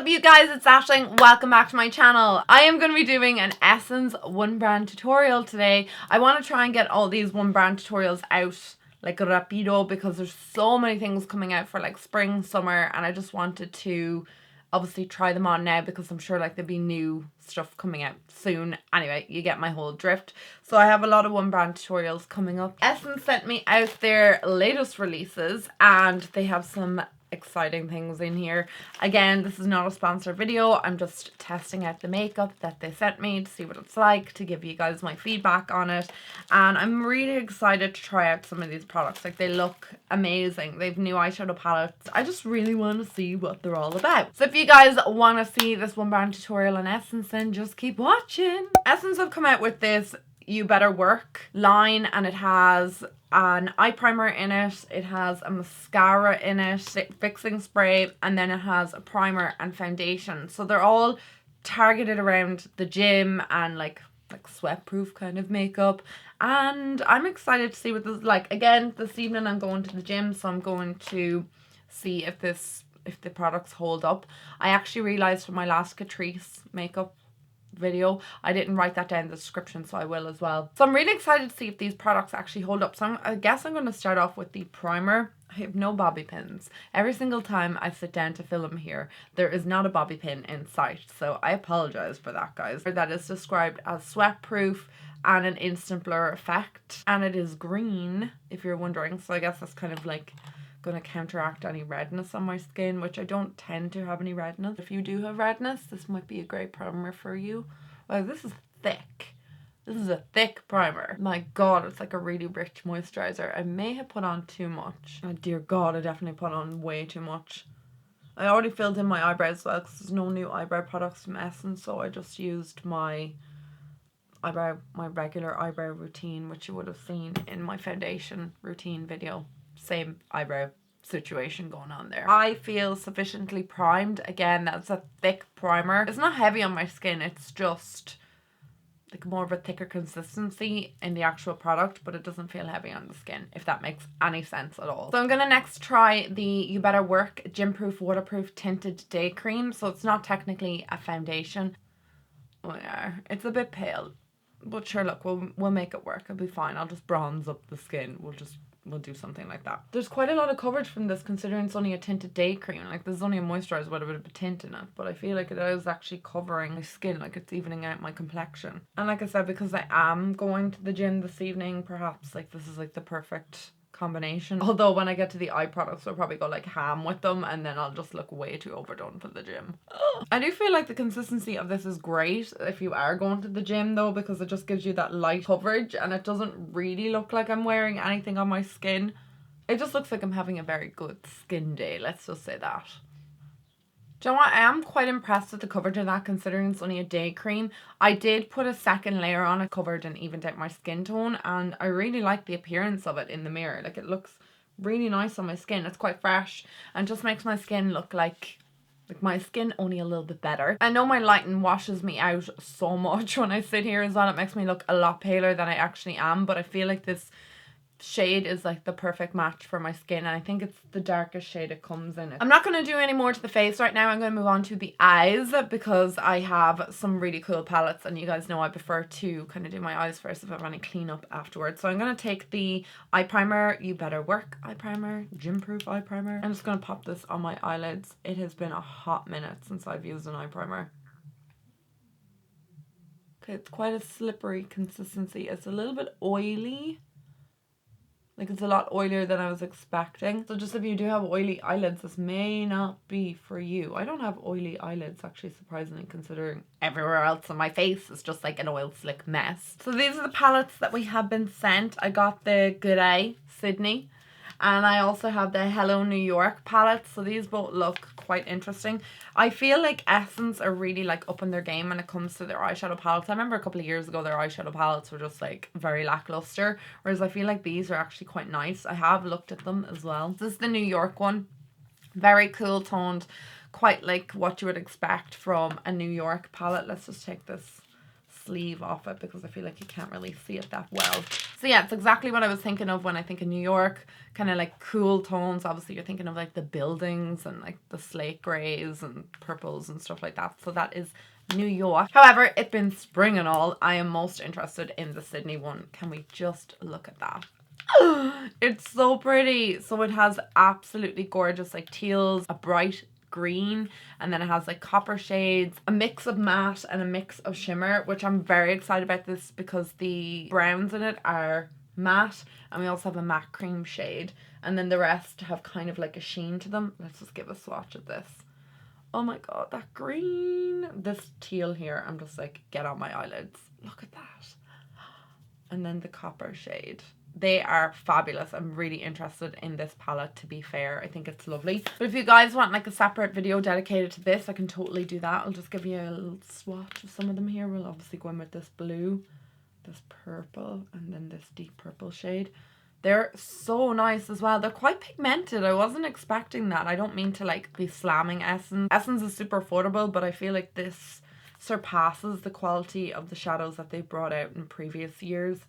up you guys, it's Ashling. Welcome back to my channel. I am going to be doing an Essence one brand tutorial today. I want to try and get all these one brand tutorials out like rapido because there's so many things coming out for like spring, summer, and I just wanted to obviously try them on now because I'm sure like there'll be new stuff coming out soon. Anyway, you get my whole drift. So I have a lot of one brand tutorials coming up. Essence sent me out their latest releases and they have some exciting things in here. Again, this is not a sponsored video. I'm just testing out the makeup that they sent me to see what it's like, to give you guys my feedback on it. And I'm really excited to try out some of these products. Like, they look amazing. They have new eyeshadow palettes. I just really want to see what they're all about. So if you guys want to see this one brand tutorial on Essence, then just keep watching. Essence have come out with this You Better Work line, and it has an eye primer in it, it has a mascara in it, fixing spray, and then it has a primer and foundation. So they're all targeted around the gym and like sweat-proof kind of makeup. And I'm excited to see what this is like. Again, this evening I'm going to the gym, so I'm going to see if the products hold up. I actually realized from my last Catrice makeup video I didn't write that down in the description, so I will as well. So I'm really excited to see if these products actually hold up. So I guess I'm going to start off with the primer. I have no bobby pins. Every single time I sit down to film here, there is not a bobby pin in sight, so I apologize for that, guys. That is described as sweat proof and an instant blur effect, and it is green if you're wondering. So I guess that's kind of like going to counteract any redness on my skin, which I don't tend to have any redness. If you do have redness, this might be a great primer for you. Wow, this is thick. This is a thick primer. My god, it's like a really rich moisturizer. I may have put on too much. Oh dear god, I definitely put on way too much. I already filled in my eyebrows as well because there's no new eyebrow products from Essence, so I just used my regular eyebrow routine, which you would have seen in my foundation routine video. Same eyebrow situation going on there. I feel sufficiently primed. Again, that's a thick primer. It's not heavy on my skin, it's just like more of a thicker consistency in the actual product, but it doesn't feel heavy on the skin, if that makes any sense at all. So I'm gonna next try the You Better Work Gym Proof Waterproof Tinted Day Cream. So it's not technically a foundation. Oh yeah, it's a bit pale, but sure, look, we'll make it work. It'll be fine. I'll just bronze up the skin. We'll do something like that. There's quite a lot of coverage from this considering it's only a tinted day cream. Like, there's only a moisturizer with a bit of a tint in it, but I feel like it is actually covering my skin, like it's evening out my complexion. And like I said, because I am going to the gym this evening, perhaps like this is like the perfect combination. Although when I get to the eye products, I'll probably go like ham with them and then I'll just look way too overdone for the gym. I do feel like the consistency of this is great if you are going to the gym though, because it just gives you that light coverage and it doesn't really look like I'm wearing anything on my skin. It just looks like I'm having a very good skin day, let's just say that. Do you know what? I am quite impressed with the coverage of that considering it's only a day cream. I did put a second layer on it, covered and evened out my skin tone, and I really like the appearance of it in the mirror. Like, it looks really nice on my skin. It's quite fresh and just makes my skin look like my skin only a little bit better. I know my lighting washes me out so much when I sit here as well. It makes me look a lot paler than I actually am, but I feel like this shade is like the perfect match for my skin, and I think it's the darkest shade it comes in. I'm not going to do any more to the face right now. I'm going to move on to the eyes because I have some really cool palettes, and you guys know I prefer to kind of do my eyes first if I have any cleanup afterwards. So I'm going to take the eye primer, You Better Work eye primer, gym proof eye primer. I'm just going to pop this on my eyelids. It has been a hot minute since I've used an eye primer. Okay, it's quite a slippery consistency. It's a little bit oily. Like, it's a lot oilier than I was expecting. So just if you do have oily eyelids, this may not be for you. I don't have oily eyelids, actually, surprisingly, considering everywhere else on my face is just like an oil slick mess. So these are the palettes that we have been sent. I got the Good Eye Sidney, and I also have the Hello New York palette. So these both look quite interesting. I feel like Essence are really like up in their game when it comes to their eyeshadow palettes. I remember a couple of years ago their eyeshadow palettes were just like very lackluster, whereas I feel like these are actually quite nice. I have looked at them as well. This is the New York one. Very cool toned, quite like what you would expect from a New York palette. Let's just take this sleeve off it because I feel like you can't really see it that well. So yeah, it's exactly what I was thinking of when I think of New York. Kind of like cool tones. Obviously you're thinking of like the buildings and like the slate greys and purples and stuff like that. So that is New York. However, it being spring and all, I am most interested in the Sidney one. Can we just look at that? It's so pretty. So it has absolutely gorgeous like teals, a bright green, and then it has like copper shades, a mix of matte and a mix of shimmer, which I'm very excited about this because the browns in it are matte, and we also have a matte cream shade, and then the rest have kind of like a sheen to them. Let's just give a swatch of this. Oh my god, that green, this teal here, I'm just like, get on my eyelids. Look at that. And then the copper shade. They are fabulous. I'm really interested in this palette, to be fair. I think it's lovely. But if you guys want like a separate video dedicated to this, I can totally do that. I'll just give you a little swatch of some of them here. We'll obviously go in with this blue, this purple, and then this deep purple shade. They're so nice as well. They're quite pigmented. I wasn't expecting that. I don't mean to like be slamming Essence. Essence is super affordable, but I feel like this surpasses the quality of the shadows that they've brought out in previous years.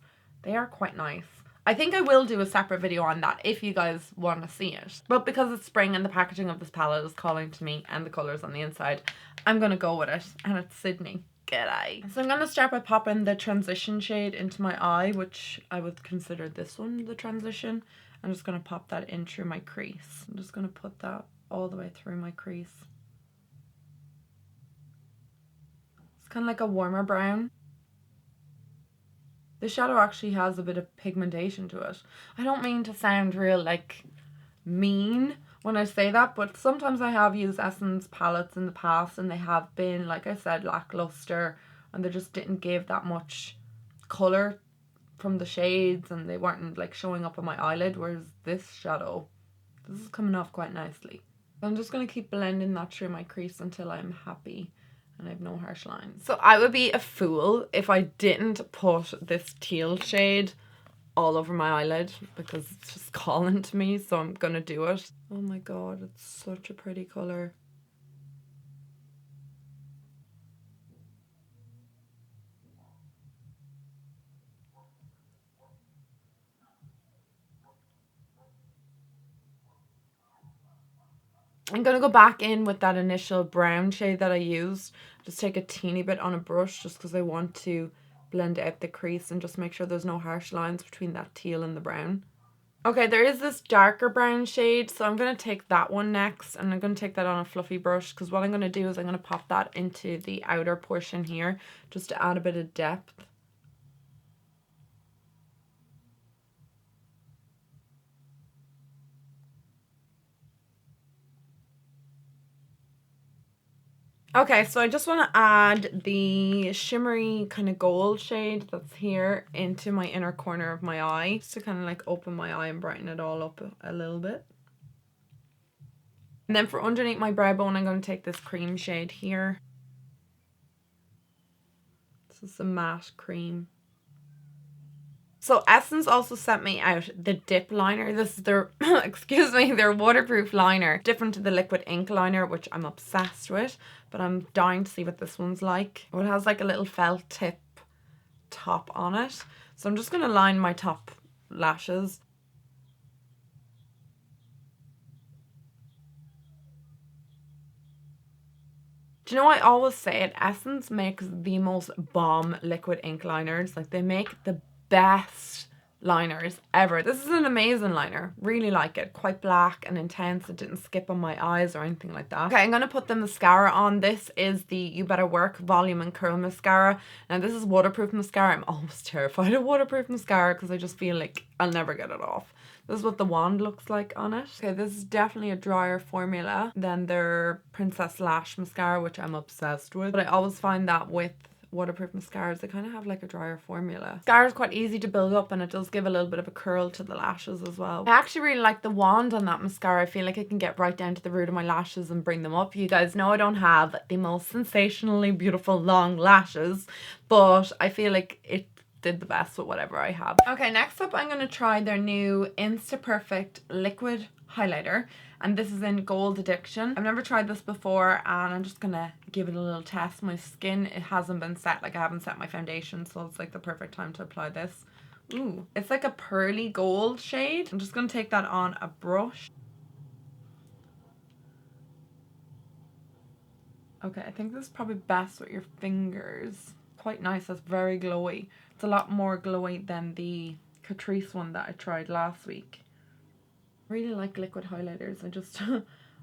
They are quite nice. I think I will do a separate video on that if you guys want to see it. But because it's spring and the packaging of this palette is calling to me and the colours on the inside, I'm going to go with it. And it's Sidney. G'day. So I'm going to start by popping the transition shade into my eye, which I would consider this one the transition. I'm just going to pop that in through my crease. I'm just going to put that all the way through my crease. It's kind of like a warmer brown. The shadow actually has a bit of pigmentation to it. I don't mean to sound real like mean when I say that, but sometimes I have used Essence palettes in the past and they have been, like I said, lackluster, and they just didn't give that much colour from the shades and they weren't like showing up on my eyelid, whereas this shadow, this is coming off quite nicely. I'm just going to keep blending that through my crease until I'm happy and I have no harsh lines. So I would be a fool if I didn't put this teal shade all over my eyelid because it's just calling to me, so I'm gonna do it. Oh my god, it's such a pretty colour. I'm going to go back in with that initial brown shade that I used. Just take a teeny bit on a brush just because I want to blend out the crease and just make sure there's no harsh lines between that teal and the brown. Okay, there is this darker brown shade, so I'm going to take that one next, and I'm going to take that on a fluffy brush because what I'm going to do is I'm going to pop that into the outer portion here just to add a bit of depth. Okay, so I just want to add the shimmery kind of gold shade that's here into my inner corner of my eye, just to kind of like open my eye and brighten it all up a little bit. And then for underneath my brow bone, I'm going to take this cream shade here. This is a matte cream. So Essence also sent me out the dip liner. This is their, excuse me, their waterproof liner. Different to the liquid ink liner, which I'm obsessed with. But I'm dying to see what this one's like. Oh, it has like a little felt tip top on it. So I'm just going to line my top lashes. Do you know, I always say it, Essence makes the most bomb liquid ink liners. Like, they make the best liners ever. This is an amazing liner. Really like it. Quite black and intense. It didn't skip on my eyes or anything like that. Okay, I'm going to put the mascara on. This is the You Better Work Volume and Curl Mascara. Now, this is waterproof mascara. I'm almost terrified of waterproof mascara because I just feel like I'll never get it off. This is what the wand looks like on it. Okay, this is definitely a drier formula than their Princess Lash mascara, which I'm obsessed with. But I always find that with waterproof mascaras, they kind of have like a drier formula. Mascara is quite easy to build up and it does give a little bit of a curl to the lashes as well. I actually really like the wand on that mascara. I feel like it can get right down to the root of my lashes and bring them up. You guys know I don't have the most sensationally beautiful long lashes, but I feel like it did the best with whatever I have. Okay, next up I'm going to try their new Insta Perfect Liquid highlighter, and this is in Gold Addiction. I've never tried this before, and I'm just gonna give it a little test. My skin, it hasn't been set, like I haven't set my foundation, so it's like the perfect time to apply this. Ooh, it's like a pearly gold shade. I'm just gonna take that on a brush. Okay, I think this is probably best with your fingers. Quite nice, that's very glowy. It's a lot more glowy than the Catrice one that I tried last week. I really like liquid highlighters. I just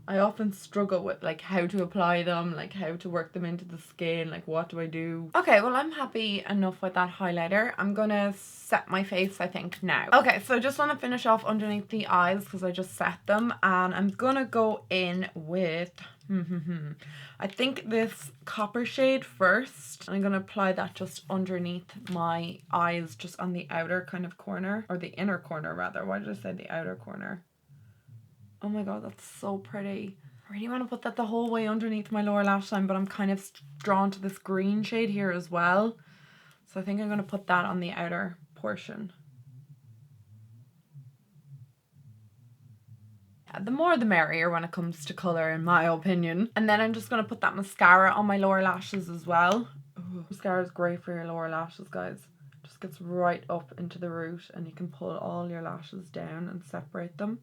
I often struggle with like how to apply them, like how to work them into the skin, like what do I do? Okay, well I'm happy enough with that highlighter. I'm gonna set my face I think now. Okay, so I just want to finish off underneath the eyes because I just set them, and I'm gonna go in with I think this copper shade first. I'm gonna apply that just underneath my eyes, just on the outer kind of corner, or the inner corner rather. Why did I say the outer corner? Oh my god, that's so pretty. I really want to put that the whole way underneath my lower lash line, but I'm kind of drawn to this green shade here as well. So I think I'm going to put that on the outer portion. The more the merrier when it comes to colour, in my opinion. And then I'm just going to put that mascara on my lower lashes as well. Ooh, mascara is great for your lower lashes, guys. It just gets right up into the root, and you can pull all your lashes down and separate them.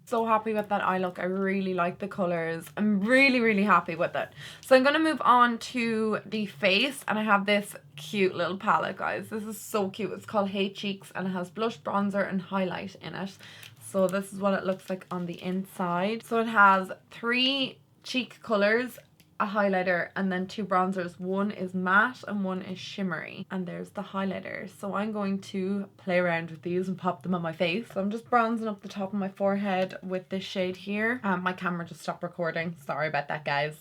So happy with that eye look. I really like the colours. I'm really happy with it. So I'm going to move on to the face, and I have this cute little palette, guys. This is so cute. It's called Hey Cheeks, and it has blush, bronzer and highlight in it. So this is what it looks like on the inside. So it has 3 cheek colours, a highlighter, and then 2 bronzers. One is matte and one is shimmery, and there's the highlighter. So I'm going to play around with these and pop them on my face. So I'm just bronzing up the top of my forehead with this shade here. My camera just stopped recording, sorry about that, guys.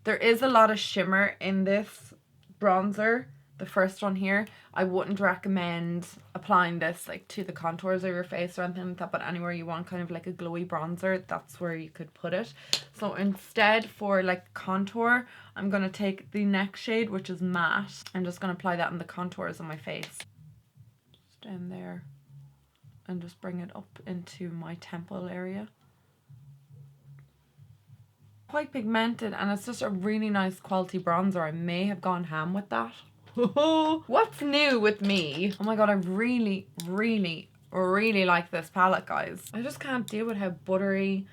There is a lot of shimmer in this bronzer, the first one here. I wouldn't recommend applying this like to the contours of your face or anything like that, but anywhere you want kind of like a glowy bronzer, that's where you could put it. So instead, for like contour, I'm going to take the next shade, which is matte. I'm just going to apply that on the contours of my face. Just down there. And just bring it up into my temple area. Quite pigmented, and it's just a really nice quality bronzer. I may have gone ham with that. What's new with me? Oh my god, I really like this palette, guys. I just can't deal with how buttery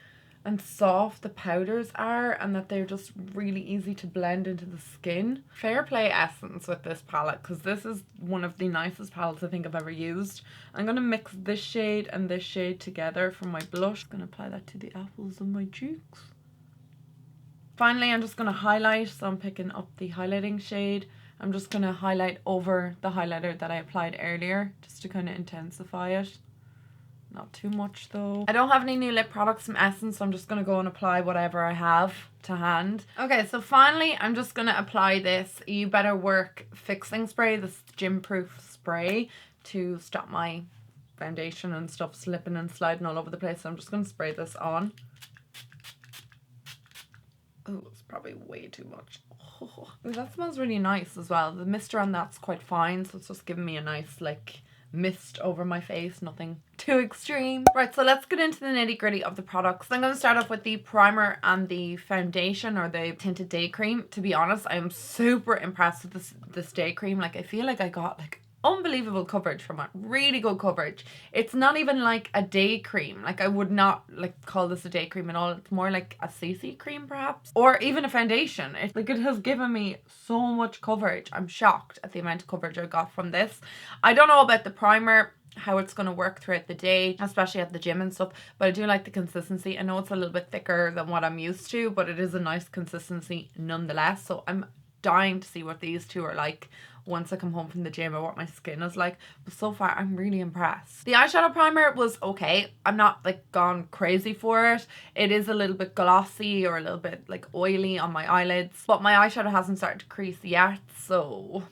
and soft the powders are, and that they're just really easy to blend into the skin. Fair play essence with this palette, because this is one of the nicest palettes I think I've ever used. I'm going to mix this shade and this shade together for my blush. I'm going to apply that to the apples of my cheeks. Finally, I'm just going to highlight, so I'm picking up the highlighting shade. I'm just going to highlight over the highlighter that I applied earlier, just to kind of intensify it. Not too much though. I don't have any new lip products from Essence, so I'm just going to go and apply whatever I have to hand. Okay, so finally I'm just going to apply this You Better Work fixing spray, this gym proof spray, to stop my foundation and stuff slipping and sliding all over the place. So I'm just going to spray this on. Oh, it's probably way too much. Oh, that smells really nice as well. The mister on that's quite fine, so it's just giving me a nice like mist over my face, nothing too extreme. Right, so let's get into the nitty gritty of the products. I'm going to start off with the primer and the foundation, or the tinted day cream. To be honest, I am super impressed with this day cream. Like, I feel like I got like unbelievable coverage from it. Really good coverage. It's not even like a day cream. Like, I would not like call this a day cream at all. It's more like a CC cream perhaps, or even a foundation. It has given me so much coverage. I'm shocked at the amount of coverage I got from this. I don't know about the primer, how it's going to work throughout the day, especially at the gym and stuff, but I do like the consistency. I know it's a little bit thicker than what I'm used to, but it is a nice consistency nonetheless. So I'm dying to see what these two are like once I come home from the gym, or what my skin is like. But so far I'm really impressed. The eyeshadow primer was okay. I'm not like gone crazy for it. It is a little bit glossy or a little bit like oily on my eyelids, but my eyeshadow hasn't started to crease yet, so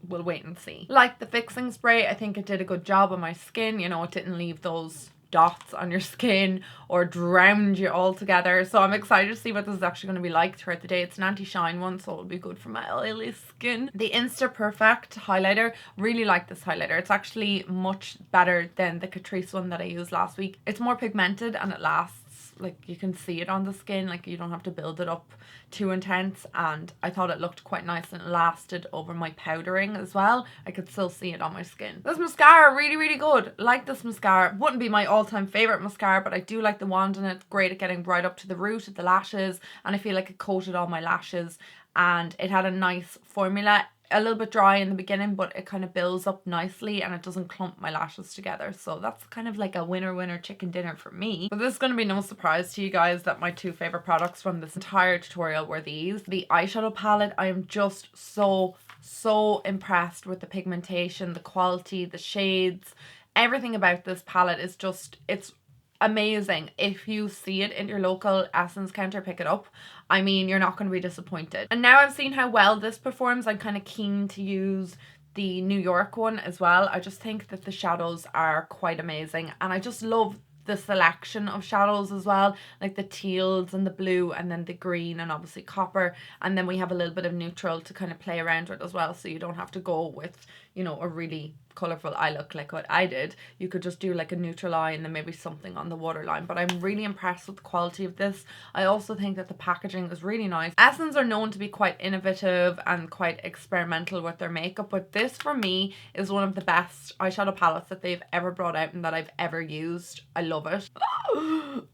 we'll wait and see. Like the fixing spray, I think it did a good job on my skin. You know, it didn't leave those dots on your skin or drowned you all together. So I'm excited to see what this is actually going to be like throughout the day. It's an anti-shine one, so it'll be good for my oily skin. The Insta Perfect highlighter, really like this highlighter. It's actually much better than the Catrice one that I used last week. It's more pigmented and it lasts. Like, you can see it on the skin, like you don't have to build it up too intense, and I thought it looked quite nice and it lasted over my powdering as well. I could still see it on my skin. This mascara, really good. Like this mascara. Wouldn't be my all-time favorite mascara, but I do like the wand in it. Great at getting right up to the root of the lashes, and I feel like it coated all my lashes, and it had a nice formula. A little bit dry in the beginning, but it kind of builds up nicely and it doesn't clump my lashes together. So that's kind of like a winner chicken dinner for me. But this is going to be no surprise to you guys that my two favorite products from this entire tutorial were these. The eyeshadow palette, I am just so impressed with the pigmentation, the quality, the shades. Everything about this palette is just, it's amazing. If you see it in your local Essence counter, pick it up. I mean, you're not going to be disappointed. And now I've seen how well this performs, I'm kind of keen to use the New York one as well. I just think that the shadows are quite amazing, and I just love the selection of shadows as well, like the teals and the blue and then the green and obviously copper, and then we have a little bit of neutral to kind of play around with as well, so you don't have to go with, you know, a really colourful eye look like what I did. You could just do like a neutral eye and then maybe something on the waterline. But I'm really impressed with the quality of this. I also think that the packaging is really nice. Essence are known to be quite innovative and quite experimental with their makeup, but this for me is one of the best eyeshadow palettes that they've ever brought out and that I've ever used. I love it.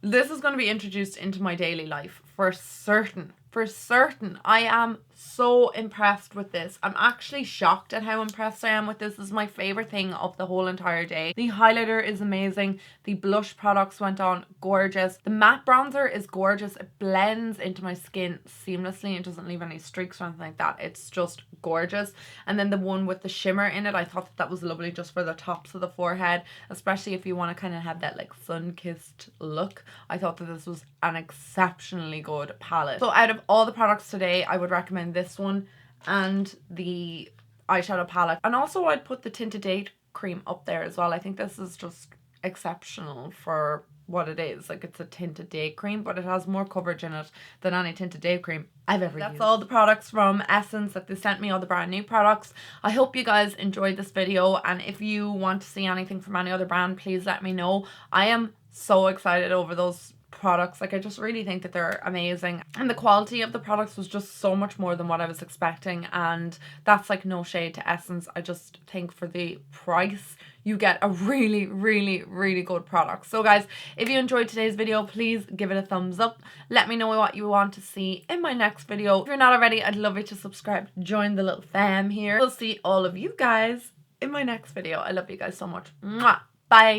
This is going to be introduced into my daily life for certain. For certain. I am so impressed with this. I'm actually shocked at how impressed I am with this. This is my favorite thing of the whole entire day. The highlighter is amazing. The blush products went on gorgeous. The matte bronzer is gorgeous. It blends into my skin seamlessly. It doesn't leave any streaks or anything like that. It's just gorgeous. And then the one with the shimmer in it, I thought that, that was lovely just for the tops of the forehead, especially if you want to kind of have that like sun-kissed look. I thought that this was an exceptionally good palette. So out of all the products today, I would recommend this one and the eyeshadow palette, and also I'd put the tinted day cream up there as well. I think this is just exceptional for what it is. Like, it's a tinted day cream, but it has more coverage in it than any tinted day cream I've ever used. That's all the products from Essence that they sent me, all the brand new products. I hope you guys enjoyed this video, and if you want to see anything from any other brand, please let me know. I am so excited over those products. Like, I just really think that they're amazing, and the quality of the products was just so much more than what I was expecting, and that's like no shade to Essence. I just think for the price you get a really good product. So guys, if you enjoyed today's video, please give it a thumbs up. Let me know what you want to see in my next video. If you're not already, I'd love you to subscribe, join the little fam here. We'll see all of you guys in my next video. I love you guys so much. Mwah. Bye.